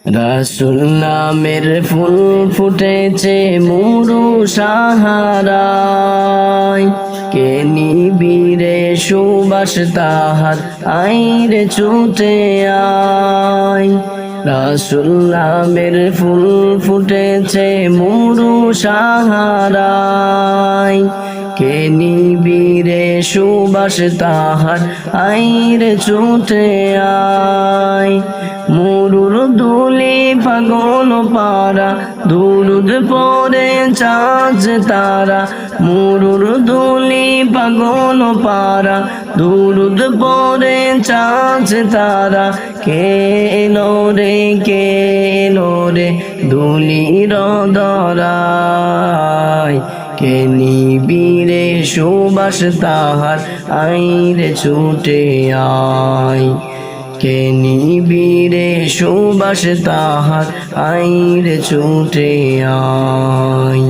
রাসূল নামের ফুল ফুটেছে মুরু সাহারায়, কে নিবিরে সুবাস তাহার আইরে ছুটে আয়। রাসূল নামের ফুল ফুটেছে মুরু সাহারায়, কে নিবিরে সুবাস তাহার আইরে ছুটে আয়। মুরুর দুলি পাগল পারা দুরুদ পরে চাঁদ তারা, মুরুর দুলি পাগল পারা দুরুদ পরে চাঁদ তারা, কে এলো রে দুলির দরায়, কে নিবিরে সুবাস তাহার আইরে ছুটে আয়। কে নিবিরে সুবাস তাহার আইরে ছুটে আয়।